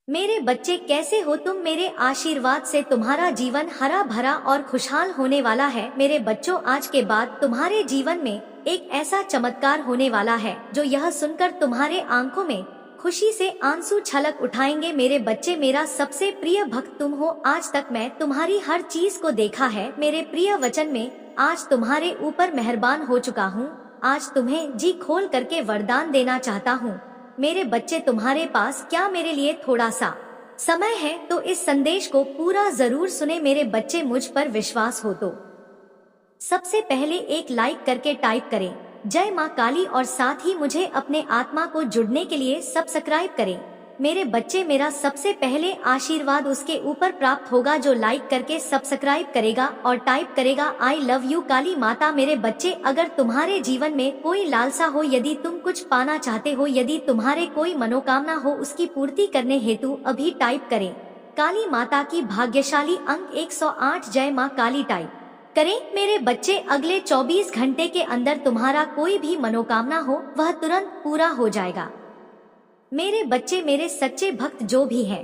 मेरे बच्चे कैसे हो तुम। मेरे आशीर्वाद से तुम्हारा जीवन हरा भरा और खुशहाल होने वाला है। मेरे बच्चों, आज के बाद तुम्हारे जीवन में एक ऐसा चमत्कार होने वाला है जो यह सुनकर तुम्हारे आंखों में खुशी से आंसू छलक उठाएंगे। मेरे बच्चे, मेरा सबसे प्रिय भक्त तुम हो। आज तक मैं तुम्हारी हर चीज को देखा है। मेरे प्रिय वचन में आज तुम्हारे ऊपर मेहरबान हो चुका हूँ। आज तुम्हें जी खोल करके वरदान देना चाहता हूँ। मेरे बच्चे, तुम्हारे पास क्या मेरे लिए थोड़ा सा समय है तो इस संदेश को पूरा जरूर सुने। मेरे बच्चे, मुझ पर विश्वास हो तो सबसे पहले एक लाइक करके टाइप करें जय माँ काली, और साथ ही मुझे अपने आत्मा को जुड़ने के लिए सब्सक्राइब करें। मेरे बच्चे, मेरा सबसे पहले आशीर्वाद उसके ऊपर प्राप्त होगा जो लाइक करके सब्सक्राइब करेगा और टाइप करेगा आई लव यू काली माता। मेरे बच्चे, अगर तुम्हारे जीवन में कोई लालसा हो, यदि तुम कुछ पाना चाहते हो, यदि तुम्हारे कोई मनोकामना हो, उसकी पूर्ति करने हेतु अभी टाइप करें काली माता की भाग्यशाली अंक 108 जय माँ काली टाइप करें। मेरे बच्चे, अगले 24 घंटे के अंदर तुम्हारा कोई भी मनोकामना हो वह तुरंत पूरा हो जाएगा। मेरे बच्चे, मेरे सच्चे भक्त जो भी है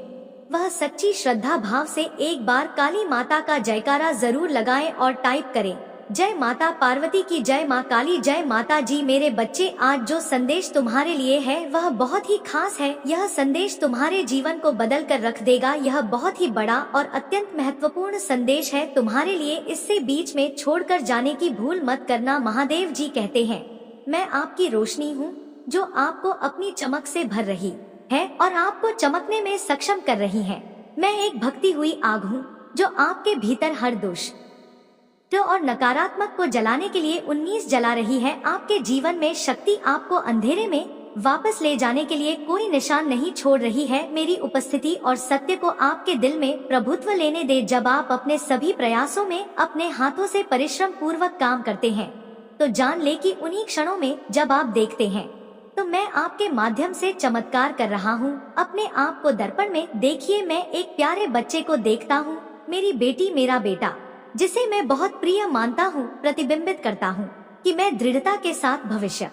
वह सच्ची श्रद्धा भाव से एक बार काली माता का जयकारा जरूर लगाएं और टाइप करें जय माता पार्वती की जय माँ काली जय माता जी। मेरे बच्चे, आज जो संदेश तुम्हारे लिए है वह बहुत ही खास है। यह संदेश तुम्हारे जीवन को बदल कर रख देगा। यह बहुत ही बड़ा और अत्यंत महत्वपूर्ण संदेश है तुम्हारे लिए। इससे बीच में छोड़कर जाने की भूल मत करना। महादेव जी कहते हैं, मैं आपकी रोशनी हूँ जो आपको अपनी चमक से भर रही है और आपको चमकने में सक्षम कर रही है। मैं एक भक्ति हुई आग हूँ जो आपके भीतर हर दुष्ट और नकारात्मक को जलाने के लिए 19 जला रही है। आपके जीवन में शक्ति आपको अंधेरे में वापस ले जाने के लिए कोई निशान नहीं छोड़ रही है। मेरी उपस्थिति और सत्य को आपके दिल में प्रभुत्व लेने दे। जब आप अपने सभी प्रयासों में अपने हाथों से परिश्रम पूर्वक काम करते हैं तो जान ले कि उन्हीं क्षणों में जब आप देखते हैं तो मैं आपके माध्यम से चमत्कार कर रहा हूँ। अपने आप को दर्पण में देखिए। मैं एक प्यारे बच्चे को देखता हूँ, मेरी बेटी, मेरा बेटा, जिसे मैं बहुत प्रिय मानता हूँ। प्रतिबिंबित करता हूँ कि मैं दृढ़ता के साथ भविष्य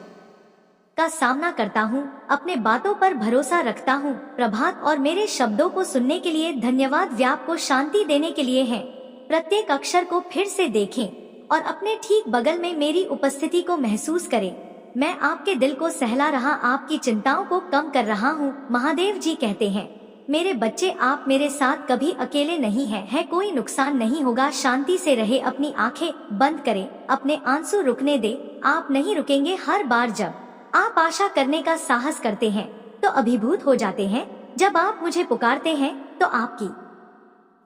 का सामना करता हूँ, अपने बातों पर भरोसा रखता हूँ। प्रभात और मेरे शब्दों को सुनने के लिए धन्यवाद। व्याप को शांति देने के लिए है। प्रत्येक अक्षर को फिर से देखें और अपने ठीक बगल में मेरी उपस्थिति को महसूस करें। मैं आपके दिल को सहला रहा, आपकी चिंताओं को कम कर रहा हूँ। महादेव जी कहते हैं, मेरे बच्चे, आप मेरे साथ कभी अकेले नहीं हैं। है कोई नुकसान नहीं होगा। शांति से रहे। अपनी आंखें बंद करें, अपने आंसू रुकने दे। आप नहीं रुकेंगे। हर बार जब आप आशा करने का साहस करते हैं तो अभिभूत हो जाते हैं। जब आप मुझे पुकारते हैं तो आपकी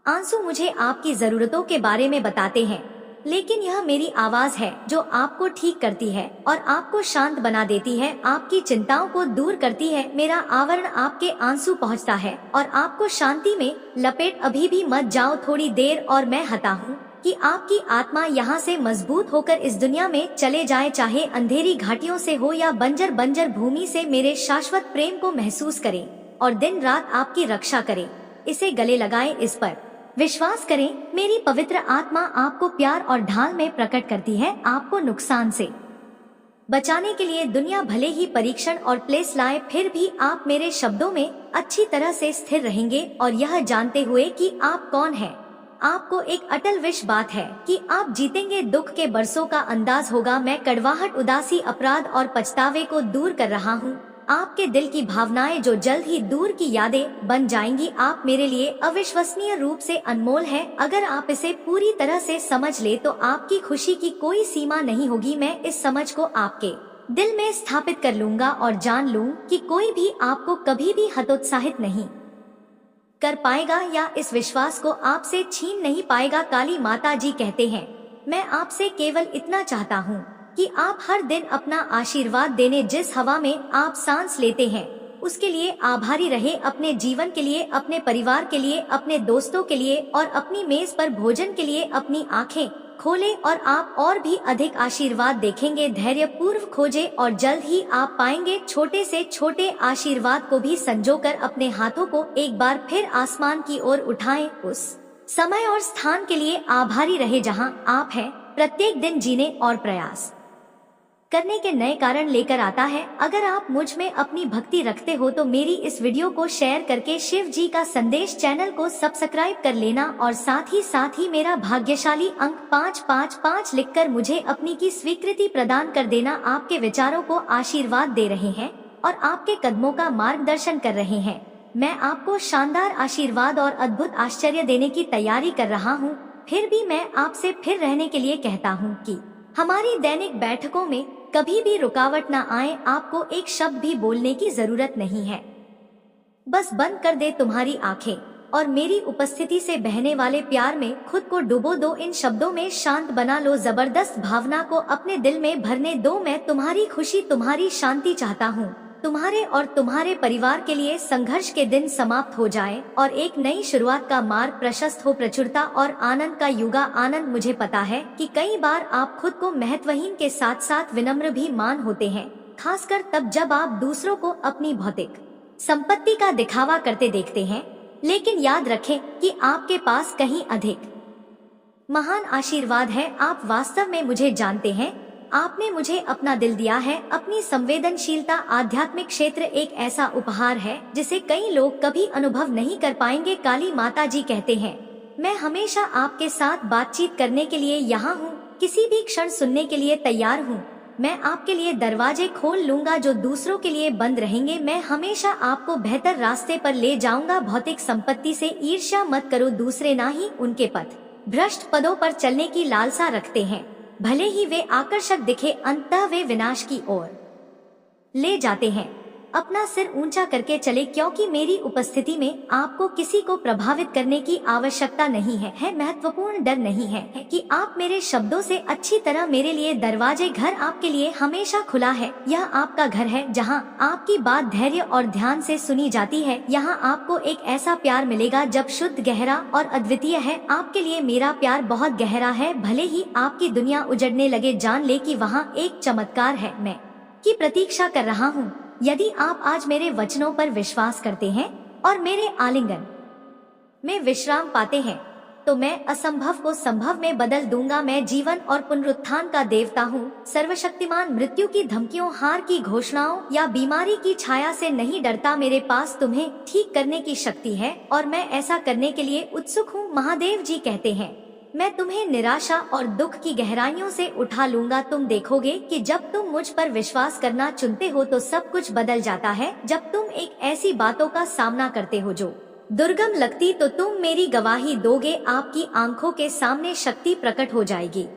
आंसू मुझे आपकी जरूरतों के बारे में बताते हैं। लेकिन यह मेरी आवाज है जो आपको ठीक करती है और आपको शांत बना देती है, आपकी चिंताओं को दूर करती है। मेरा आवरण आपके आंसू पहुंचता है और आपको शांति में लपेट। अभी भी मत जाओ, थोड़ी देर और मैं हता हूँ कि आपकी आत्मा यहाँ से मजबूत होकर इस दुनिया में चले जाए, चाहे अंधेरी घाटियों से हो या बंजर भूमि से। मेरे शाश्वत प्रेम को महसूस करें और दिन रात आपकी रक्षा करें। इसे गले लगाएं, इस पर विश्वास करें। मेरी पवित्र आत्मा आपको प्यार और ढाल में प्रकट करती है। आपको नुकसान से बचाने के लिए दुनिया भले ही परीक्षण और क्लेश लाए, फिर भी आप मेरे शब्दों में अच्छी तरह से स्थिर रहेंगे और यह जानते हुए कि आप कौन हैं। आपको एक अटल विश्वास बात है कि आप जीतेंगे। दुख के बरसों का अंदाज होगा। मैं कड़वाहट, उदासी, अपराध और पछतावे को दूर कर रहा हूँ। आपके दिल की भावनाएं जो जल्द ही दूर की यादें बन जाएंगी। आप मेरे लिए अविश्वसनीय रूप से अनमोल हैं। अगर आप इसे पूरी तरह से समझ ले तो आपकी खुशी की कोई सीमा नहीं होगी। मैं इस समझ को आपके दिल में स्थापित कर लूंगा और जान लूं कि कोई भी आपको कभी भी हतोत्साहित नहीं कर पाएगा या इस विश्वास को आपसे छीन नहीं पाएगा। काली माता जी कहते हैं, मैं आपसे केवल इतना चाहता हूँ कि आप हर दिन अपना आशीर्वाद देने, जिस हवा में आप सांस लेते हैं उसके लिए आभारी रहे। अपने जीवन के लिए, अपने परिवार के लिए, अपने दोस्तों के लिए और अपनी मेज पर भोजन के लिए अपनी आंखें खोले और आप और भी अधिक आशीर्वाद देखेंगे। धैर्य पूर्व खोजे और जल्द ही आप पाएंगे। छोटे से छोटे आशीर्वाद को भी संजोकर अपने हाथों को एक बार फिर आसमान की ओर उठाएं। उस समय और स्थान के लिए आभारी रहे जहां आप हैं। प्रत्येक दिन जीने और प्रयास करने के नए कारण लेकर आता है। अगर आप मुझ में अपनी भक्ति रखते हो तो मेरी इस वीडियो को शेयर करके शिव जी का संदेश चैनल को सब्सक्राइब कर लेना और साथ ही मेरा भाग्यशाली अंक 555 लिखकर मुझे अपनी की स्वीकृति प्रदान कर देना। आपके विचारों को आशीर्वाद दे रहे हैं और आपके कदमों का मार्गदर्शन कर रहे हैं। मैं आपको शानदार आशीर्वाद और अद्भुत आश्चर्य देने की तैयारी कर रहा हूँ। फिर भी मैं आपसे फिर रहने के लिए कहता हूँ कि हमारी दैनिक बैठकों में कभी भी रुकावट न आए। आपको एक शब्द भी बोलने की जरूरत नहीं है, बस बंद कर दे तुम्हारी आंखें और मेरी उपस्थिति से बहने वाले प्यार में खुद को डुबो दो। इन शब्दों में शांत बना लो, जबरदस्त भावना को अपने दिल में भरने दो। मैं तुम्हारी खुशी, तुम्हारी शांति चाहता हूँ। तुम्हारे और तुम्हारे परिवार के लिए संघर्ष के दिन समाप्त हो जाए और एक नई शुरुआत का मार्ग प्रशस्त हो। प्रचुरता और आनंद का युगा आनंद। मुझे पता है कि कई बार आप खुद को महत्वहीन के साथ साथ विनम्र भी मान होते हैं, खासकर तब जब आप दूसरों को अपनी भौतिक संपत्ति का दिखावा करते देखते हैं। लेकिन याद रखें कि आपके पास कहीं अधिक महान आशीर्वाद है। आप वास्तव में मुझे जानते हैं। आपने मुझे अपना दिल दिया है। अपनी संवेदनशीलता आध्यात्मिक क्षेत्र एक ऐसा उपहार है जिसे कई लोग कभी अनुभव नहीं कर पाएंगे। काली माता जी कहते हैं, मैं हमेशा आपके साथ बातचीत करने के लिए यहाँ हूँ, किसी भी क्षण सुनने के लिए तैयार हूँ। मैं आपके लिए दरवाजे खोल लूंगा जो दूसरों के लिए बंद रहेंगे। मैं हमेशा आपको बेहतर रास्ते पर ले जाऊंगा। भौतिक संपत्ति से ईर्ष्या मत करो। दूसरे ना ही उनके पथ भ्रष्ट पदों पर चलने की लालसा रखते हैं, भले ही वे आकर्षक दिखे, अंततः वे विनाश की ओर ले जाते हैं। अपना सिर ऊंचा करके चले, क्योंकि मेरी उपस्थिति में आपको किसी को प्रभावित करने की आवश्यकता नहीं है। महत्वपूर्ण डर नहीं है कि आप मेरे शब्दों से अच्छी तरह मेरे लिए दरवाजे। घर आपके लिए हमेशा खुला है। यह आपका घर है जहां आपकी बात धैर्य और ध्यान से सुनी जाती है। यहाँ आपको एक ऐसा प्यार मिलेगा जब शुद्ध, गहरा और अद्वितीय है। आपके लिए मेरा प्यार बहुत गहरा है। भले ही आपकी दुनिया उजड़ने लगे, जान ले कि वहाँ एक चमत्कार है मैं की प्रतीक्षा कर रहा हूँ। यदि आप आज मेरे वचनों पर विश्वास करते हैं और मेरे आलिंगन में विश्राम पाते हैं तो मैं असंभव को संभव में बदल दूंगा। मैं जीवन और पुनरुत्थान का देवता हूँ। सर्वशक्तिमान मृत्यु की धमकियों, हार की घोषणाओं या बीमारी की छाया से नहीं डरता। मेरे पास तुम्हें ठीक करने की शक्ति है और मैं ऐसा करने के लिए उत्सुक हूँ। महादेव जी कहते हैं, मैं तुम्हें निराशा और दुख की गहराइयों से उठा लूंगा। तुम देखोगे कि जब तुम मुझ पर विश्वास करना चुनते हो तो सब कुछ बदल जाता है। जब तुम एक ऐसी बातों का सामना करते हो जो दुर्गम लगती तो तुम मेरी गवाही दोगे। आपकी आंखों के सामने शक्ति प्रकट हो जाएगी।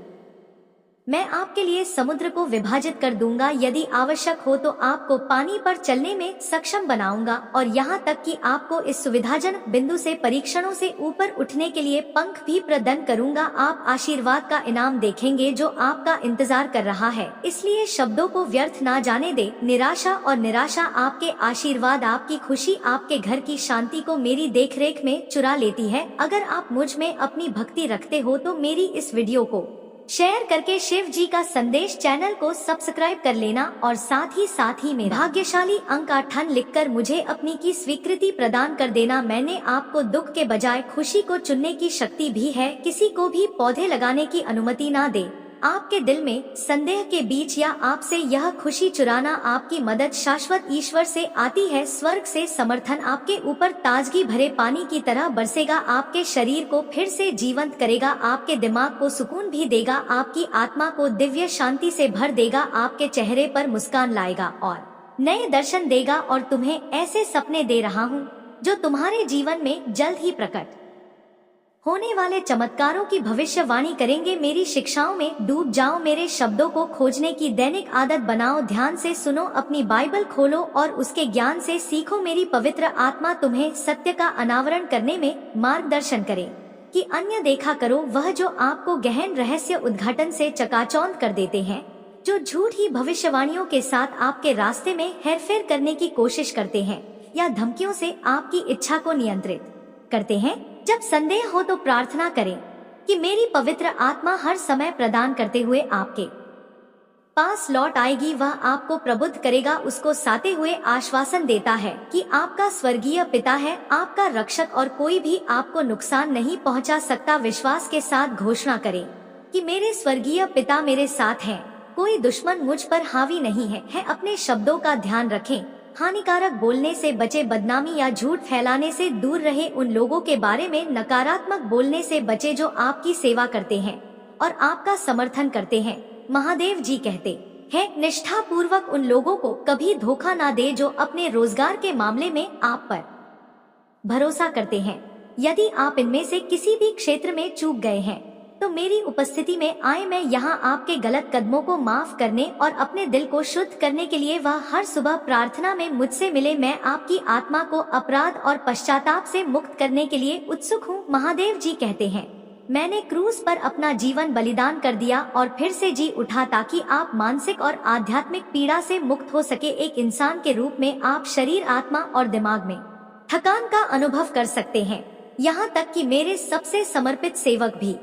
मैं आपके लिए समुद्र को विभाजित कर दूंगा। यदि आवश्यक हो तो आपको पानी पर चलने में सक्षम बनाऊंगा और यहाँ तक कि आपको इस सुविधाजनक बिंदु से परीक्षणों से ऊपर उठने के लिए पंख भी प्रदान करूंगा। आप आशीर्वाद का इनाम देखेंगे जो आपका इंतजार कर रहा है। इसलिए शब्दों को व्यर्थ ना जाने दे। निराशा और निराशा आपके आशीर्वाद, आपकी खुशी, आपके घर की शांति को मेरी देखरेख में चुरा लेती है। अगर आप मुझ में अपनी भक्ति रखते हो तो मेरी इस वीडियो को शेयर करके शिव जी का संदेश चैनल को सब्सक्राइब कर लेना और साथ ही मेरा भाग्यशाली अंक 8 लिखकर मुझे अपनी की स्वीकृति प्रदान कर देना। मैंने आपको दुख के बजाय खुशी को चुनने की शक्ति भी है। किसी को भी पौधे लगाने की अनुमति ना दे। आपके दिल में संदेह के बीच या आपसे यह खुशी चुराना आपकी मदद शाश्वत ईश्वर से आती है। स्वर्ग से समर्थन आपके ऊपर ताजगी भरे पानी की तरह बरसेगा। आपके शरीर को फिर से जीवंत करेगा, आपके दिमाग को सुकून भी देगा, आपकी आत्मा को दिव्य शांति से भर देगा, आपके चेहरे पर मुस्कान लाएगा और नए दर्शन देगा। और तुम्हें ऐसे सपने दे रहा हूँ जो तुम्हारे जीवन में जल्द ही प्रकट होने वाले चमत्कारों की भविष्यवाणी करेंगे। मेरी शिक्षाओं में डूब जाओ, मेरे शब्दों को खोजने की दैनिक आदत बनाओ। ध्यान से सुनो, अपनी बाइबल खोलो और उसके ज्ञान से सीखो। मेरी पवित्र आत्मा तुम्हें सत्य का अनावरण करने में मार्गदर्शन करे कि अन्य देखा करो वह जो आपको गहन रहस्य उद्घाटन से चकाचौंध कर देते हैं, जो झूठी भविष्यवाणियों के साथ आपके रास्ते में हेरफेर करने की कोशिश करते हैं या धमकियों से आपकी इच्छा को नियंत्रित करते हैं। जब संदेह हो तो प्रार्थना करें कि मेरी पवित्र आत्मा हर समय प्रदान करते हुए आपके पास लौट आएगी। वह आपको प्रबुद्ध करेगा, उसको साते हुए आश्वासन देता है कि आपका स्वर्गीय पिता है आपका रक्षक और कोई भी आपको नुकसान नहीं पहुंचा सकता। विश्वास के साथ घोषणा करें कि मेरे स्वर्गीय पिता मेरे साथ हैं। कोई दुश्मन मुझ पर हावी नहीं है। अपने शब्दों का ध्यान रखें। हानिकारक बोलने से बचे, बदनामी या झूठ फैलाने से दूर रहे, उन लोगों के बारे में नकारात्मक बोलने से बचे जो आपकी सेवा करते हैं और आपका समर्थन करते हैं। महादेव जी कहते हैं, निष्ठा पूर्वक उन लोगों को कभी धोखा ना दे जो अपने रोजगार के मामले में आप पर भरोसा करते हैं। यदि आप इनमें से किसी भी क्षेत्र में चूक गए हैं तो मेरी उपस्थिति में आए। मैं यहाँ आपके गलत कदमों को माफ करने और अपने दिल को शुद्ध करने के लिए वह हर सुबह प्रार्थना में मुझसे मिले। मैं आपकी आत्मा को अपराध और पश्चाताप से मुक्त करने के लिए उत्सुक हूँ। महादेव जी कहते हैं, मैंने क्रूस पर अपना जीवन बलिदान कर दिया और फिर से जी उठा ताकि आप मानसिक और आध्यात्मिक पीड़ा से मुक्त हो सके। एक इंसान के रूप में आप शरीर, आत्मा और दिमाग में थकान का अनुभव कर सकते हैं। यहाँ तक कि मेरे सबसे समर्पित सेवक भी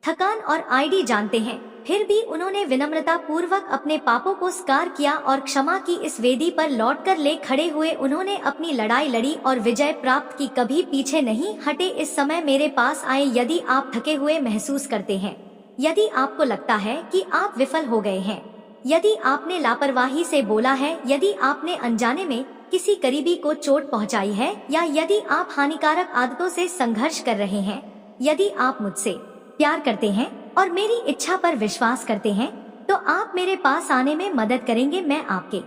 थकान और आईडी जानते हैं। फिर भी उन्होंने विनम्रता पूर्वक अपने पापों को स्वीकार किया और क्षमा की इस वेदी पर लौटकर ले खड़े हुए। उन्होंने अपनी लड़ाई लड़ी और विजय प्राप्त की, कभी पीछे नहीं हटे। इस समय मेरे पास आए यदि आप थके हुए महसूस करते हैं, यदि आपको लगता है कि आप विफल हो गए हैं, यदि आपने लापरवाही से बोला है, यदि आपने अनजाने में किसी करीबी को चोट पहुंचाई है, या यदि आप हानिकारक आदतों से संघर्ष कर रहे हैं, यदि आप मुझसे प्यार करते हैं और मेरी इच्छा पर विश्वास करते हैं तो आप मेरे पास आने में मदद करेंगे। मैं आपके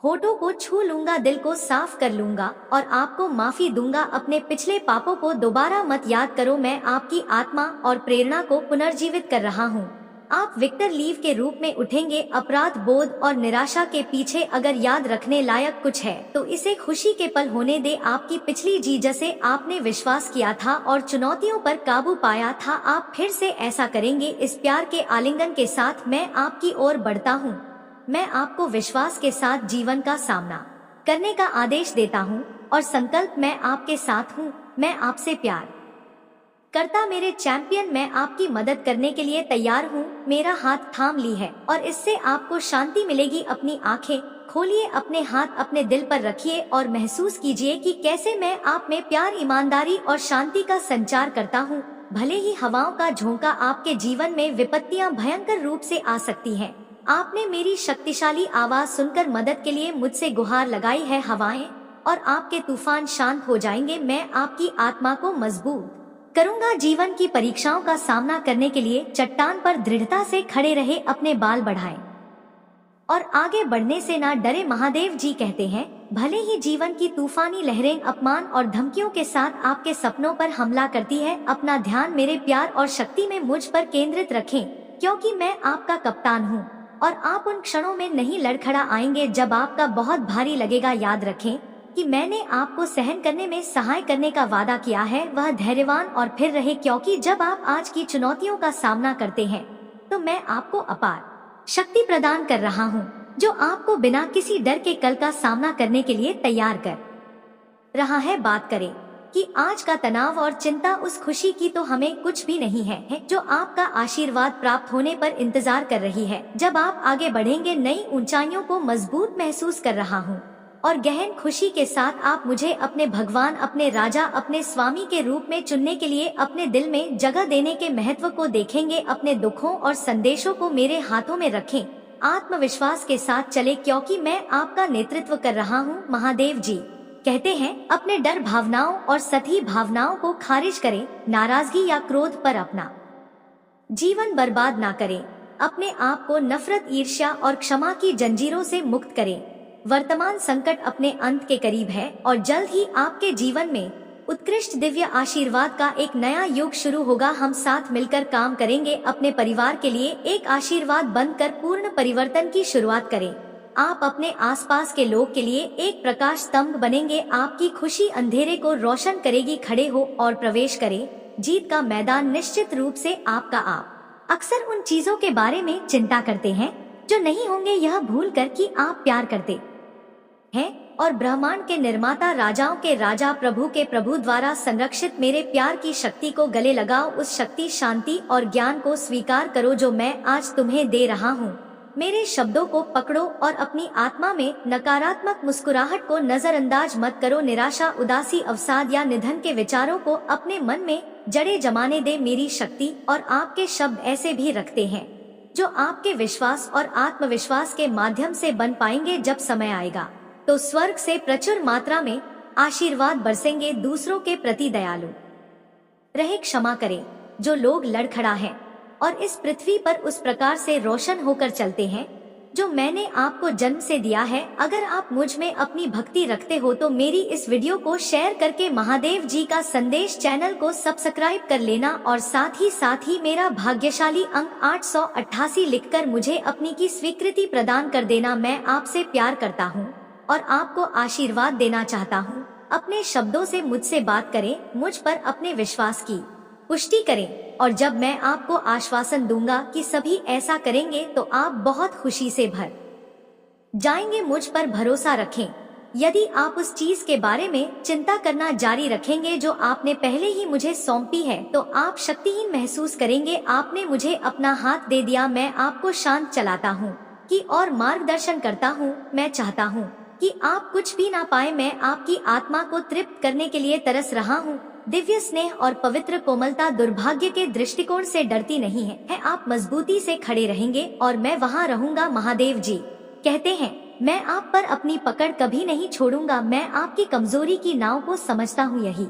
होठों को छू लूंगा, दिल को साफ कर लूंगा और आपको माफी दूंगा। अपने पिछले पापों को दोबारा मत याद करो। मैं आपकी आत्मा और प्रेरणा को पुनर्जीवित कर रहा हूँ। आप विक्टर लीव के रूप में उठेंगे। अपराध बोध और निराशा के पीछे अगर याद रखने लायक कुछ है तो इसे खुशी के पल होने दे। आपकी पिछली जी, जैसे आपने विश्वास किया था और चुनौतियों पर काबू पाया था, आप फिर से ऐसा करेंगे। इस प्यार के आलिंगन के साथ मैं आपकी ओर बढ़ता हूँ। मैं आपको विश्वास के साथ जीवन का सामना करने का आदेश देता हूँ और संकल्प, मैं आपके साथ हूँ, मैं आपसे प्यार करता। मेरे चैंपियन, मैं आपकी मदद करने के लिए तैयार हूँ। मेरा हाथ थाम ली है और इससे आपको शांति मिलेगी। अपनी आंखें खोलिए, अपने हाथ अपने दिल पर रखिए और महसूस कीजिए कि कैसे मैं आप में प्यार, ईमानदारी और शांति का संचार करता हूँ। भले ही हवाओं का झोंका आपके जीवन में विपत्तियाँ भयंकर रूप से आ सकती हैं, आपने मेरी शक्तिशाली आवाज सुनकर मदद के लिए मुझसे गुहार लगाई है। हवाएं और आपके तूफान शांत हो जाएंगे। मैं आपकी आत्मा को मजबूत करूंगा। जीवन की परीक्षाओं का सामना करने के लिए चट्टान पर दृढ़ता से खड़े रहे, अपने बाल बढ़ाएं और आगे बढ़ने से ना डरे। महादेव जी कहते हैं, भले ही जीवन की तूफानी लहरें अपमान और धमकियों के साथ आपके सपनों पर हमला करती है, अपना ध्यान मेरे प्यार और शक्ति में मुझ पर केंद्रित रखें, क्योंकि मैं आपका कप्तान हूँ और आप उन क्षणों में नहीं लड़खड़ा आएंगे जब आपका बहुत भारी लगेगा। याद रखें कि मैंने आपको सहन करने में सहाय करने का वादा किया है। वह धैर्यवान और फिर रहे, क्योंकि जब आप आज की चुनौतियों का सामना करते हैं तो मैं आपको अपार शक्ति प्रदान कर रहा हूँ, जो आपको बिना किसी डर के कल का सामना करने के लिए तैयार कर रहा है। बात करें कि आज का तनाव और चिंता उस खुशी की तो हमें कुछ भी नहीं है जो आपका आशीर्वाद प्राप्त होने पर इंतजार कर रही है। जब आप आगे बढ़ेंगे, नई ऊंचाइयों को मजबूत महसूस कर रहा हूँ और गहन खुशी के साथ आप मुझे अपने भगवान, अपने राजा, अपने स्वामी के रूप में चुनने के लिए अपने दिल में जगह देने के महत्व को देखेंगे। अपने दुखों और संदेशों को मेरे हाथों में रखें, आत्मविश्वास के साथ चले, क्योंकि मैं आपका नेतृत्व कर रहा हूँ। महादेव जी कहते हैं, अपने डर, भावनाओं और सभी भावनाओं को खारिज करें। नाराजगी या क्रोध पर अपना जीवन बर्बाद ना करें। अपने आप को नफरत, ईर्ष्या और क्षमा की जंजीरों से मुक्त करें। वर्तमान संकट अपने अंत के करीब है और जल्द ही आपके जीवन में उत्कृष्ट दिव्य आशीर्वाद का एक नया युग शुरू होगा। हम साथ मिलकर काम करेंगे, अपने परिवार के लिए एक आशीर्वाद बनकर पूर्ण परिवर्तन की शुरुआत करें। आप अपने आसपास के लोग के लिए एक प्रकाश स्तंभ बनेंगे। आपकी खुशी अंधेरे को रोशन करेगी। खड़े हो और प्रवेश करें। जीत का मैदान निश्चित रूप से आपका। आप अक्सर उन चीजों के बारे में चिंता करते हैं जो नहीं होंगे, यह भूल कर कि आप प्यार करते हैं और ब्रह्मांड के निर्माता, राजाओं के राजा, प्रभु के प्रभु द्वारा संरक्षित मेरे प्यार की शक्ति को गले लगाओ। उस शक्ति, शांति और ज्ञान को स्वीकार करो जो मैं आज तुम्हें दे रहा हूँ। मेरे शब्दों को पकड़ो और अपनी आत्मा में नकारात्मक मुस्कुराहट को नजरअंदाज मत करो। निराशा, उदासी, अवसाद या निधन के विचारों को अपने मन में जड़े जमाने दे। मेरी शक्ति और आपके शब्द ऐसे भी रखते हैं जो आपके विश्वास और आत्मविश्वास के माध्यम से बन पाएंगे। जब समय आएगा तो स्वर्ग से प्रचुर मात्रा में आशीर्वाद बरसेंगे। दूसरों के प्रति दयालु रहे, क्षमा करें। जो लोग लड़खड़ा हैं और इस पृथ्वी पर उस प्रकार से रोशन होकर चलते हैं जो मैंने आपको जन्म से दिया है। अगर आप मुझ में अपनी भक्ति रखते हो तो मेरी इस वीडियो को शेयर करके महादेव जी का संदेश चैनल को सब्सक्राइब कर लेना और साथ ही मेरा भाग्यशाली अंक 888 लिखकर मुझे अपनी की स्वीकृति प्रदान कर देना। मैं आपसे प्यार करता हूँ और आपको आशीर्वाद देना चाहता हूँ। अपने शब्दों से मुझसे बात करें, मुझ पर अपने विश्वास की पुष्टि करें और जब मैं आपको आश्वासन दूंगा कि सभी ऐसा करेंगे तो आप बहुत खुशी से भर जाएंगे। मुझ पर भरोसा रखें। यदि आप उस चीज के बारे में चिंता करना जारी रखेंगे जो आपने पहले ही मुझे सौंपी है तो आप शक्तिहीन महसूस करेंगे। आपने मुझे अपना हाथ दे दिया, मैं आपको शांत चलाता हूँ कि और मार्गदर्शन करता हूँ। मैं चाहता हूँ कि आप कुछ भी ना पाए। मैं आपकी आत्मा को तृप्त करने के लिए तरस रहा हूँ। दिव्य स्नेह और पवित्र कोमलता दुर्भाग्य के दृष्टिकोण से डरती नहीं है। आप मजबूती से खड़े रहेंगे और मैं वहाँ रहूंगा। महादेव जी कहते हैं, मैं आप पर अपनी पकड़ कभी नहीं छोड़ूंगा। मैं आपकी कमजोरी की नाव को समझता हूँ, यही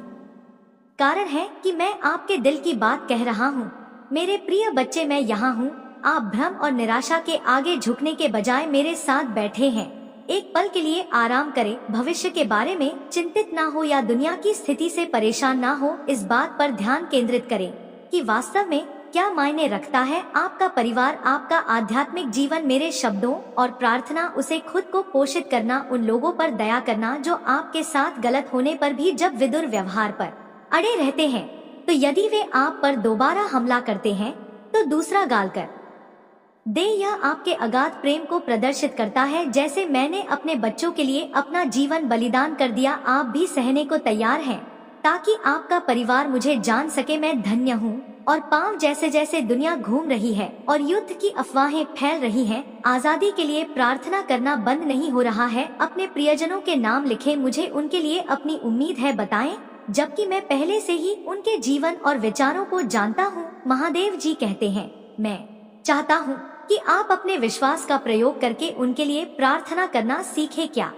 कारण है कि मैं आपके दिल की बात कह रहा हूँ। मेरे प्रिय बच्चे, मैं यहाँ हूँ। आप भ्रम और निराशा के आगे झुकने के बजाय मेरे साथ बैठे हैं। एक पल के लिए आराम करें, भविष्य के बारे में चिंतित ना हो या दुनिया की स्थिति से परेशान ना हो। इस बात पर ध्यान केंद्रित करें कि वास्तव में क्या मायने रखता है आपका परिवार, आपका आध्यात्मिक जीवन। मेरे शब्दों और प्रार्थना उसे खुद को पोषित करना, उन लोगों पर दया करना जो आपके साथ गलत होने पर भी जब विदुर व्यवहार पर अड़े रहते हैं, तो यदि वे आप पर दोबारा हमला करते हैं तो दूसरा गाल कर दे। यह आपके अगाध प्रेम को प्रदर्शित करता है। जैसे मैंने अपने बच्चों के लिए अपना जीवन बलिदान कर दिया, आप भी सहने को तैयार हैं ताकि आपका परिवार मुझे जान सके। मैं धन्य हूँ। और पांव जैसे जैसे दुनिया घूम रही है और युद्ध की अफवाहें फैल रही हैं, आजादी के लिए प्रार्थना करना बंद नहीं हो रहा है। अपने प्रियजनों के नाम लिखें, मुझे उनके लिए अपनी उम्मीद है बताएं, जबकि मैं पहले से ही उनके जीवन और विचारों को जानता हूँ। महादेव जी कहते हैं, मैं चाहता हूँ कि आप अपने विश्वास का प्रयोग करके उनके लिए प्रार्थना करना सीखें। क्या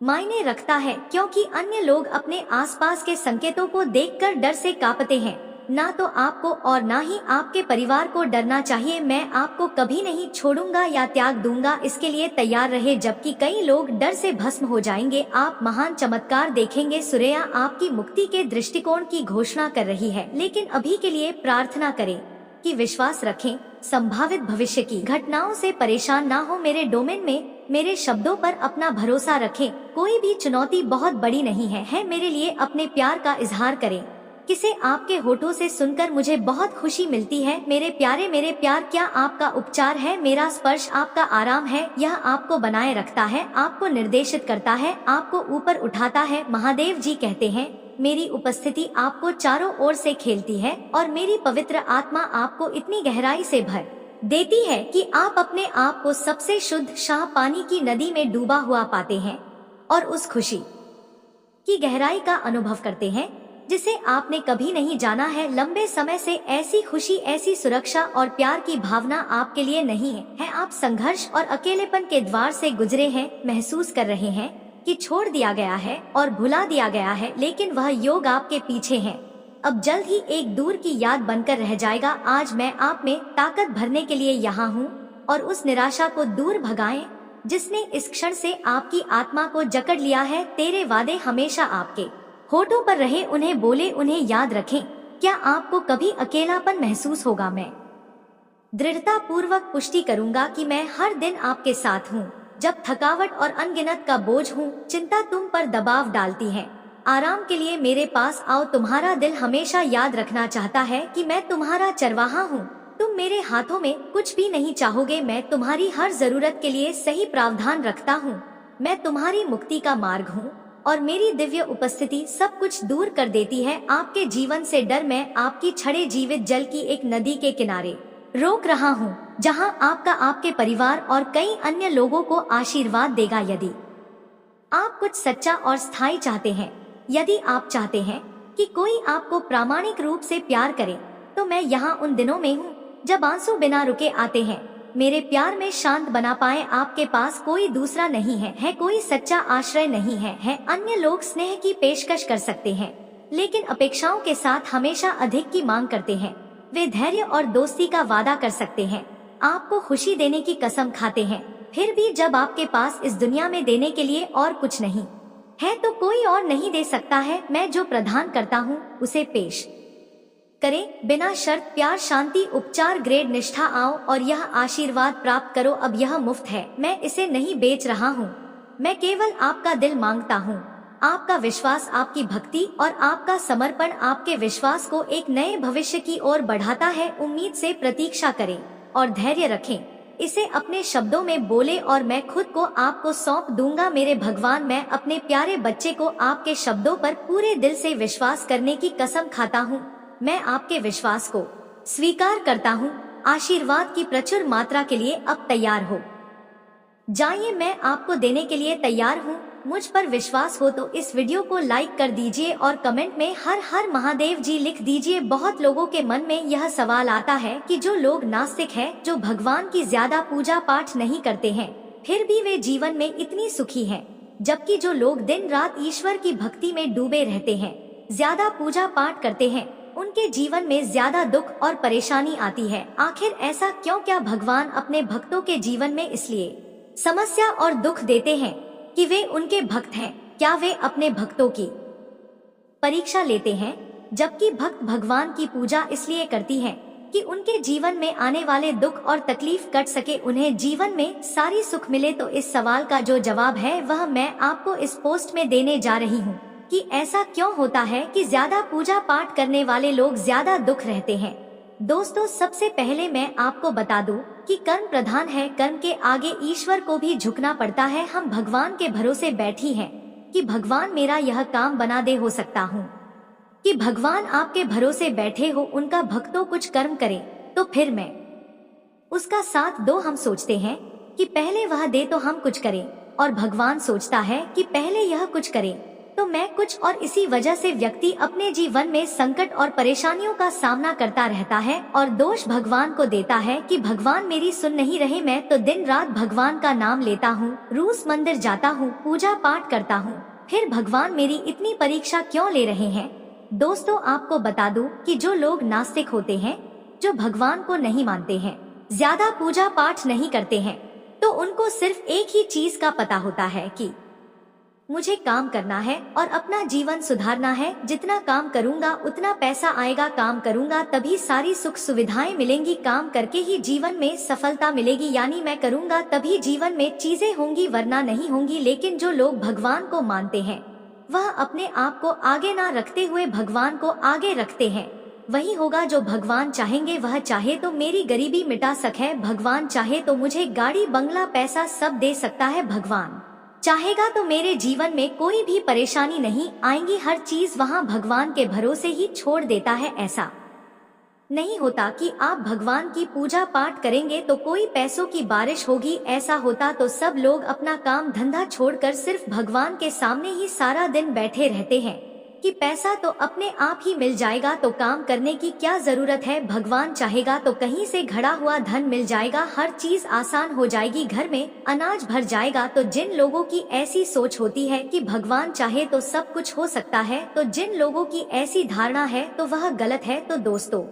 मायने रखता है, क्योंकि अन्य लोग अपने आसपास के संकेतों को देखकर डर से कांपते हैं। ना तो आपको और ना ही आपके परिवार को डरना चाहिए। मैं आपको कभी नहीं छोड़ूंगा या त्याग दूंगा, इसके लिए तैयार रहे। जबकि कई लोग डर से भस्म हो जाएंगे, आप महान चमत्कार देखेंगे। सूर्या आपकी मुक्ति के दृष्टिकोण की घोषणा कर रही है, लेकिन अभी के लिए प्रार्थना करें कि विश्वास रखें। संभावित भविष्य की घटनाओं से परेशान ना हो। मेरे डोमेन में मेरे शब्दों पर अपना भरोसा रखें। कोई भी चुनौती बहुत बड़ी नहीं है। मेरे लिए अपने प्यार का इजहार करें। किसे आपके होठों से सुनकर मुझे बहुत खुशी मिलती है। मेरे प्यारे, मेरे प्यार, क्या आपका उपचार है। मेरा स्पर्श आपका आराम है। यह आपको बनाए रखता है, आपको निर्देशित करता है, आपको ऊपर उठाता है। महादेव जी कहते हैं, मेरी उपस्थिति आपको चारों ओर से खेलती है और मेरी पवित्र आत्मा आपको इतनी गहराई से भर देती है कि आप अपने आप को सबसे शुद्ध शाह पानी की नदी में डूबा हुआ पाते हैं और उस खुशी की गहराई का अनुभव करते हैं जिसे आपने कभी नहीं जाना है। लंबे समय से ऐसी खुशी, ऐसी सुरक्षा और प्यार की भावना आपके लिए नहीं है। आप संघर्ष और अकेलेपन के द्वार से गुजरे हैं, महसूस कर रहे हैं कि छोड़ दिया गया है और भुला दिया गया है, लेकिन वह योग आपके पीछे है। अब जल्द ही एक दूर की याद बनकर रह जाएगा। आज मैं आप में ताकत भरने के लिए यहाँ हूँ और उस निराशा को दूर भगाएं जिसने इस क्षण से आपकी आत्मा को जकड़ लिया है। तेरे वादे हमेशा आपके होठों पर रहे, उन्हें बोले, उन्हें याद रखें। क्या आपको कभी अकेलापन महसूस होगा? मैं दृढ़ता पूर्वक पुष्टि करूंगा कि मैं हर दिन आपके साथ हूँ। जब थकावट और अनगिनत का बोझ हूँ, चिंता तुम पर दबाव डालती है, आराम के लिए मेरे पास आओ। तुम्हारा दिल हमेशा याद रखना चाहता है कि मैं तुम्हारा चरवाहा हूँ। तुम मेरे हाथों में कुछ भी नहीं चाहोगे। मैं तुम्हारी हर जरूरत के लिए सही प्रावधान रखता हूँ। मैं तुम्हारी मुक्ति का मार्ग हूँ और मेरी दिव्य उपस्थिति सब कुछ दूर कर देती है। आपके जीवन से डर मैं आपकी छड़े जीवित जल की एक नदी के किनारे रोक रहा हूँ, जहाँ आपका, आपके परिवार और कई अन्य लोगों को आशीर्वाद देगा। यदि आप कुछ सच्चा और स्थायी चाहते हैं, यदि आप चाहते हैं कि कोई आपको प्रामाणिक रूप से प्यार करे, तो मैं यहाँ उन दिनों में हूँ जब आंसू बिना रुके आते हैं, मेरे प्यार में शांत बना पाए आपके पास कोई दूसरा नहीं है कोई सच्चा आश्रय नहीं है अन्य लोग स्नेह की पेशकश कर सकते हैं, लेकिन अपेक्षाओं के साथ हमेशा अधिक की मांग करते हैं। वे धैर्य और दोस्ती का वादा कर सकते हैं, आपको खुशी देने की कसम खाते हैं, फिर भी जब आपके पास इस दुनिया में देने के लिए और कुछ नहीं है तो कोई और नहीं दे सकता है। मैं जो प्रदान करता हूँ उसे पेश करें, बिना शर्त, प्यार, शांति, उपचार, ग्रेड, निष्ठा। आओ और यह आशीर्वाद प्राप्त करो। अब यह मुफ्त है, मैं इसे नहीं बेच रहा हूँ, मैं केवल आपका दिल मांगता हूँ। आपका विश्वास, आपकी भक्ति और आपका समर्पण आपके विश्वास को एक नए भविष्य की ओर बढ़ाता है। उम्मीद से प्रतीक्षा करें और धैर्य रखें, इसे अपने शब्दों में बोले और मैं खुद को आपको सौंप दूंगा। मेरे भगवान, मैं अपने प्यारे बच्चे को आपके शब्दों पर पूरे दिल से विश्वास करने की कसम खाता हूँ। मैं आपके विश्वास को स्वीकार करता हूँ। आशीर्वाद की प्रचुर मात्रा के लिए अब तैयार हो जाइए, मैं आपको देने के लिए तैयार हूँ। मुझ पर विश्वास हो तो इस वीडियो को लाइक कर दीजिए और कमेंट में हर हर महादेव जी लिख दीजिए। बहुत लोगों के मन में यह सवाल आता है कि जो लोग नास्तिक हैं, जो भगवान की ज्यादा पूजा पाठ नहीं करते हैं, फिर भी वे जीवन में इतनी सुखी हैं, जबकि जो लोग दिन रात ईश्वर की भक्ति में डूबे रहते हैं, ज्यादा पूजा पाठ करते हैं, उनके जीवन में ज्यादा दुख और परेशानी आती है। आखिर ऐसा क्यों? क्या भगवान अपने भक्तों के जीवन में इसलिए समस्या और दुख देते हैं कि वे उनके भक्त हैं? क्या वे अपने भक्तों की परीक्षा लेते हैं? जबकि भक्त भगवान की पूजा इसलिए करती हैं कि उनके जीवन में आने वाले दुख और तकलीफ कट सके, उन्हें जीवन में सारी सुख मिले। तो इस सवाल का जो जवाब है वह मैं आपको इस पोस्ट में देने जा रही हूँ कि ऐसा क्यों होता है कि ज्यादा पूजा पाठ करने वाले लोग ज्यादा दुख रहते हैं। दोस्तों, सबसे पहले मैं आपको बता दूं कि कर्म प्रधान है, कर्म के आगे ईश्वर को भी झुकना पड़ता है। हम भगवान के भरोसे बैठी हैं कि भगवान मेरा यह काम बना दे। हो सकता हूँ कि भगवान आपके भरोसे बैठे हो, उनका भक्तों कुछ कर्म करे तो फिर मैं उसका साथ दो। हम सोचते हैं कि पहले वह दे तो हम कुछ करें, और भगवान सोचता है कि पहले यह कुछ करे तो मैं कुछ, और इसी वजह से व्यक्ति अपने जीवन में संकट और परेशानियों का सामना करता रहता है और दोष भगवान को देता है कि भगवान मेरी सुन नहीं रहे। मैं तो दिन रात भगवान का नाम लेता हूँ, रोज मंदिर जाता हूँ, पूजा पाठ करता हूँ, फिर भगवान मेरी इतनी परीक्षा क्यों ले रहे हैं? दोस्तों, आपको बता दूं कि जो लोग नास्तिक होते हैं, जो भगवान को नहीं मानते हैं, ज्यादा पूजा पाठ नहीं करते हैं, तो उनको सिर्फ एक ही चीज का पता होता है कि मुझे काम करना है और अपना जीवन सुधारना है। जितना काम करूंगा उतना पैसा आएगा, काम करूंगा तभी सारी सुख सुविधाएं मिलेंगी, काम करके ही जीवन में सफलता मिलेगी, यानी मैं करूंगा तभी जीवन में चीजें होंगी वरना नहीं होंगी। लेकिन जो लोग भगवान को मानते हैं, वह अपने आप को आगे ना रखते हुए भगवान को आगे रखते हैं। वही होगा जो भगवान चाहेंगे। वह चाहे तो मेरी गरीबी मिटा सके, भगवान चाहे तो मुझे गाड़ी बंगला पैसा सब दे सकता है, भगवान चाहेगा तो मेरे जीवन में कोई भी परेशानी नहीं आएंगी। हर चीज वहाँ भगवान के भरोसे ही छोड़ देता है। ऐसा नहीं होता कि आप भगवान की पूजा पाठ करेंगे तो कोई पैसों की बारिश होगी। ऐसा होता तो सब लोग अपना काम धंधा छोड़कर सिर्फ भगवान के सामने ही सारा दिन बैठे रहते हैं कि पैसा तो अपने आप ही मिल जाएगा, तो काम करने की क्या जरूरत है। भगवान चाहेगा तो कहीं से घड़ा हुआ धन मिल जाएगा, हर चीज आसान हो जाएगी, घर में अनाज भर जाएगा। तो जिन लोगों की ऐसी सोच होती है कि भगवान चाहे तो सब कुछ हो सकता है, तो जिन लोगों की ऐसी धारणा है तो वह गलत है। तो दोस्तों,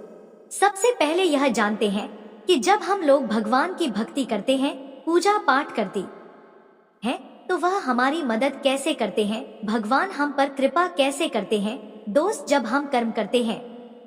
सबसे पहले यह जानते हैं कि जब हम लोग भगवान की भक्ति करते हैं, पूजा पाठ करती हैं, तो वह हमारी मदद कैसे करते हैं, भगवान हम पर कृपा कैसे करते हैं। दोस्त, जब हम कर्म करते हैं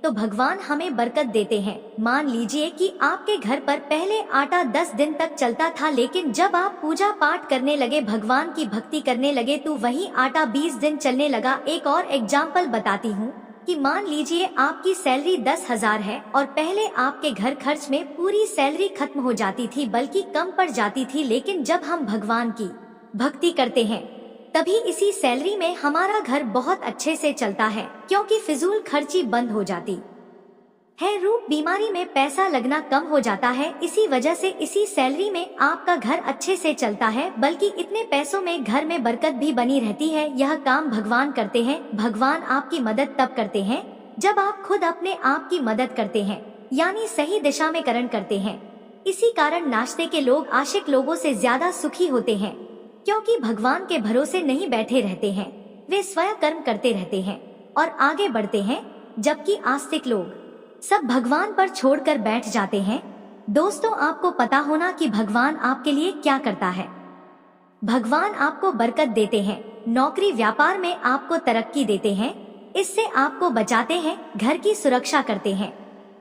तो भगवान हमें बरकत देते हैं। मान लीजिए कि आपके घर पर पहले आटा 10 दिन तक चलता था, लेकिन जब आप पूजा पाठ करने लगे, भगवान की भक्ति करने लगे, तो वही आटा 20 दिन चलने लगा। एक और एग्जाम्पल बताती हूँ कि मान लीजिए आपकी सैलरी 10,000 है और पहले आपके घर खर्च में पूरी सैलरी खत्म हो जाती थी, बल्कि कम पड़ जाती थी। लेकिन जब हम भगवान की भक्ति करते हैं तभी इसी सैलरी में हमारा घर बहुत अच्छे से चलता है, क्योंकि फिजूल खर्ची बंद हो जाती है, रूप बीमारी में पैसा लगना कम हो जाता है। इसी वजह से इसी सैलरी में आपका घर अच्छे से चलता है, बल्कि इतने पैसों में घर में बरकत भी बनी रहती है। यह काम भगवान करते हैं। भगवान आपकी मदद तब करते हैं जब आप खुद अपने आप की मदद करते हैं, यानी सही दिशा में कर्म करते हैं। इसी कारण नाश्ते के लोग आशिक लोगों से ज्यादा सुखी होते हैं, क्योंकि भगवान के भरोसे नहीं बैठे रहते हैं, वे स्वयं कर्म करते रहते हैं और आगे बढ़ते हैं, जबकि आस्तिक लोग सब भगवान पर छोड़कर बैठ जाते हैं। दोस्तों, आपको पता होना कि भगवान आपके लिए क्या करता है। भगवान आपको बरकत देते हैं, नौकरी व्यापार में आपको तरक्की देते हैं, इससे आपको बचाते हैं, घर की सुरक्षा करते हैं,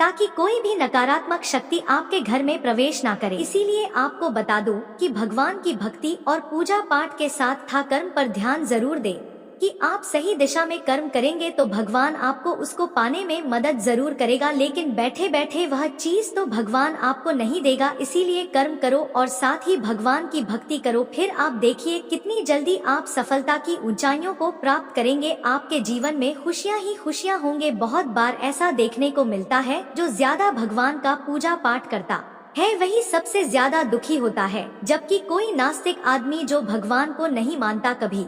ताकि कोई भी नकारात्मक शक्ति आपके घर में प्रवेश ना करे। इसीलिए आपको बता दूं कि भगवान की भक्ति और पूजा पाठ के साथ था कर्म पर ध्यान जरूर दें, कि आप सही दिशा में कर्म करेंगे तो भगवान आपको उसको पाने में मदद जरूर करेगा, लेकिन बैठे बैठे वह चीज तो भगवान आपको नहीं देगा। इसीलिए कर्म करो और साथ ही भगवान की भक्ति करो, फिर आप देखिए कितनी जल्दी आप सफलता की ऊंचाइयों को प्राप्त करेंगे। आपके जीवन में खुशियां ही खुशियां होंगे। बहुत बार ऐसा देखने को मिलता है, जो ज्यादा भगवान का पूजा पाठ करता है वही सबसे ज्यादा दुखी होता है, जबकि कोई नास्तिक आदमी जो भगवान को नहीं मानता, कभी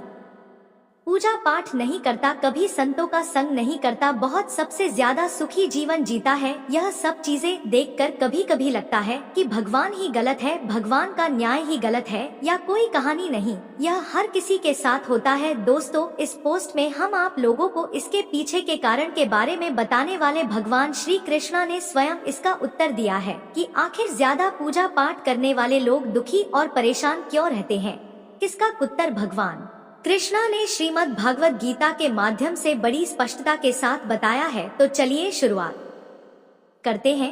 पूजा पाठ नहीं करता, कभी संतों का संग नहीं करता, बहुत सबसे ज्यादा सुखी जीवन जीता है। यह सब चीजें देखकर कभी कभी लगता है कि भगवान ही गलत है, भगवान का न्याय ही गलत है, या कोई कहानी नहीं। यह हर किसी के साथ होता है। दोस्तों, इस पोस्ट में हम आप लोगों को इसके पीछे के कारण के बारे में बताने वाले भगवान श्री कृष्णा ने स्वयं इसका उत्तर दिया है कि आखिर ज्यादा पूजा पाठ करने वाले लोग दुखी और परेशान क्यों रहते हैं। इसका उत्तर भगवान कृष्णा ने श्रीमद् भागवत गीता के माध्यम से बड़ी स्पष्टता के साथ बताया है। तो चलिए शुरुआत करते हैं।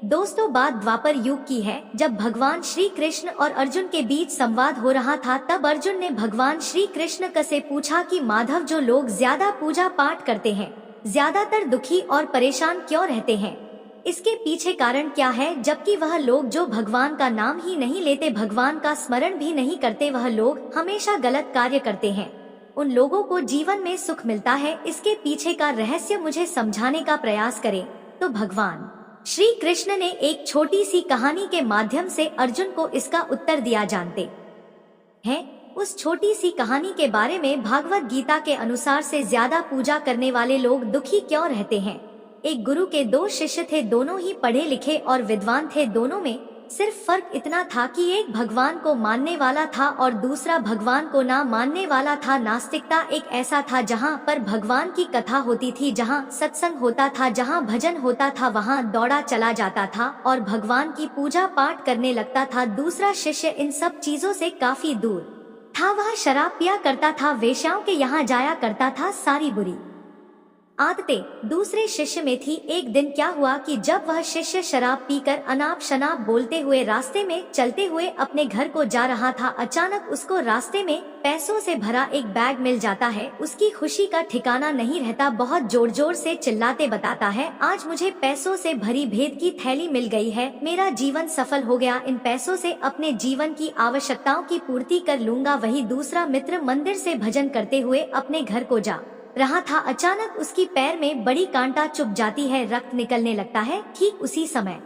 दोस्तों, बात द्वापर युग की है, जब भगवान श्री कृष्ण और अर्जुन के बीच संवाद हो रहा था। तब अर्जुन ने भगवान श्री कृष्ण से पूछा कि माधव, जो लोग ज्यादा पूजा पाठ करते हैं ज्यादातर दुखी और परेशान क्यों रहते हैं, इसके पीछे कारण क्या है। जबकि वह लोग जो भगवान का नाम ही नहीं लेते, भगवान का स्मरण भी नहीं करते, वह लोग हमेशा गलत कार्य करते हैं, उन लोगों को जीवन में सुख मिलता है। इसके पीछे का रहस्य मुझे समझाने का प्रयास करें तो भगवान श्री कृष्ण ने एक छोटी सी कहानी के माध्यम से अर्जुन को इसका उत्तर दिया। जानते हैं उस छोटी सी कहानी के बारे में? भागवत गीता के अनुसार से ज्यादा पूजा करने वाले लोग दुखी क्यों रहते हैं। एक गुरु के दो शिष्य थे, दोनों ही पढ़े लिखे और विद्वान थे। दोनों में सिर्फ फर्क इतना था कि एक भगवान को मानने वाला था और दूसरा भगवान को ना मानने वाला था। नास्तिकता एक ऐसा था जहाँ पर भगवान की कथा होती थी, जहाँ सत्संग होता था, जहाँ भजन होता था, वहाँ दौड़ा चला जाता था और भगवान की पूजा पाठ करने लगता था। दूसरा शिष्य इन सब चीजों से काफी दूर था, वह शराब पिया करता था, वेश्याओं के यहाँ जाया करता था, सारी बुरी आदतें दूसरे शिष्य में थी। एक दिन क्या हुआ कि जब वह शिष्य शराब पीकर अनाप शनाप बोलते हुए रास्ते में चलते हुए अपने घर को जा रहा था, अचानक उसको रास्ते में पैसों से भरा एक बैग मिल जाता है। उसकी खुशी का ठिकाना नहीं रहता, बहुत जोर जोर से चिल्लाते बताता है, आज मुझे पैसों से भरी भेद की थैली मिल गई है, मेरा जीवन सफल हो गया, इन पैसों से अपने जीवन की आवश्यकताओं की पूर्ति कर लूंगा। वही दूसरा मित्र मंदिर से भजन करते हुए अपने घर को जा रहा था, अचानक उसकी पैर में बड़ी कांटा चुभ जाती है, रक्त निकलने लगता है। ठीक उसी समय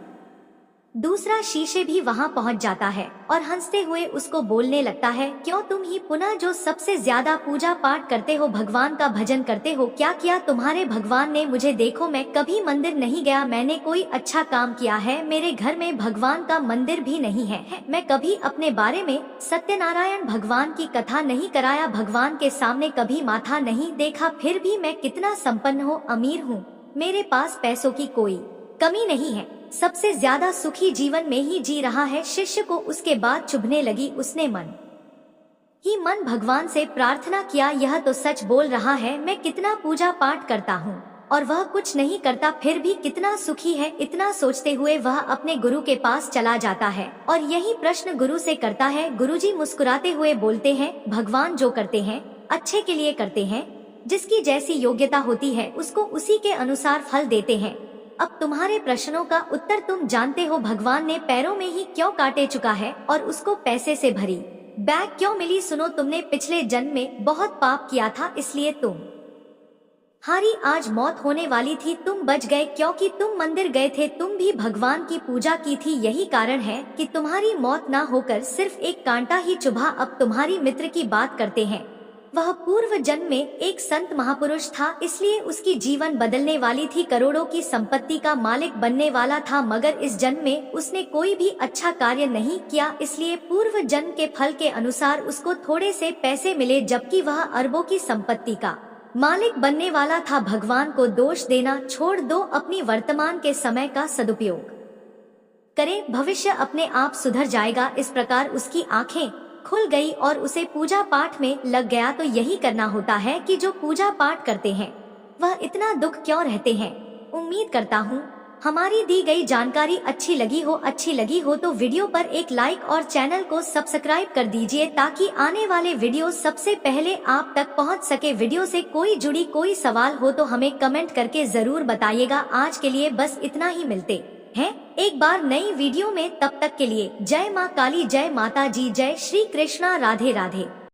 दूसरा शीशे भी वहां पहुंच जाता है और हंसते हुए उसको बोलने लगता है, क्यों तुम ही पुनः जो सबसे ज्यादा पूजा पाठ करते हो, भगवान का भजन करते हो, क्या किया तुम्हारे भगवान ने? मुझे देखो, मैं कभी मंदिर नहीं गया, मैंने कोई अच्छा काम किया है, मेरे घर में भगवान का मंदिर भी नहीं है, मैं कभी अपने बारे में सत्यनारायण भगवान की कथा नहीं कराया, भगवान के सामने कभी माथा नहीं देखा, फिर भी मैं कितना संपन्न हूँ, अमीर हूँ, मेरे पास पैसों की कोई कमी नहीं है, सबसे ज्यादा सुखी जीवन में ही जी रहा है। शिष्य को उसके बाद चुभने लगी। उसने मन ही मन भगवान से प्रार्थना किया, यह तो सच बोल रहा है, मैं कितना पूजा पाठ करता हूँ और वह कुछ नहीं करता, फिर भी कितना सुखी है। इतना सोचते हुए वह अपने गुरु के पास चला जाता है और यही प्रश्न गुरु से करता है। गुरुजी मुस्कुराते हुए बोलते हैं, भगवान जो करते हैं अच्छे के लिए करते हैं, जिसकी जैसी योग्यता होती है उसको उसी के अनुसार फल देते हैं। अब तुम्हारे प्रश्नों का उत्तर तुम जानते हो, भगवान ने पैरों में ही क्यों काटे चुका है और उसको पैसे से भरी बैग क्यों मिली? सुनो, तुमने पिछले जन्म में बहुत पाप किया था, इसलिए तुम हारी, आज मौत होने वाली थी, तुम बच गए क्योंकि तुम मंदिर गए थे, तुम भी भगवान की पूजा की थी, यही कारण है कि तुम्हारी मौत ना होकर सिर्फ एक कांटा ही चुभा। अब तुम्हारी मित्र की बात करते हैं। वह पूर्व जन्म में एक संत महापुरुष था, इसलिए उसकी जीवन बदलने वाली थी, करोड़ों की संपत्ति का मालिक बनने वाला था, मगर इस जन्म में उसने कोई भी अच्छा कार्य नहीं किया, इसलिए पूर्व जन्म के फल के अनुसार उसको थोड़े से पैसे मिले, जबकि वह अरबों की संपत्ति का मालिक बनने वाला था। भगवान को दोष देना छोड़ दो, अपनी वर्तमान के समय का सदुपयोग करें, भविष्य अपने आप सुधर जाएगा। इस प्रकार उसकी आंखें खुल गई और उसे पूजा पाठ में लग गया। तो यही करना होता है कि जो पूजा पाठ करते हैं वह इतना दुख क्यों रहते हैं। उम्मीद करता हूँ हमारी दी गई जानकारी अच्छी लगी हो तो वीडियो पर एक लाइक और चैनल को सब्सक्राइब कर दीजिए, ताकि आने वाले वीडियो सबसे पहले आप तक पहुंच सके। वीडियो से कोई सवाल हो तो हमें कमेंट करके जरूर बताइएगा। आज के लिए बस इतना ही, मिलते हैं एक बार नई वीडियो में। तब तक के लिए जय माँ काली, जय माता जी, जय श्री कृष्णा, राधे राधे।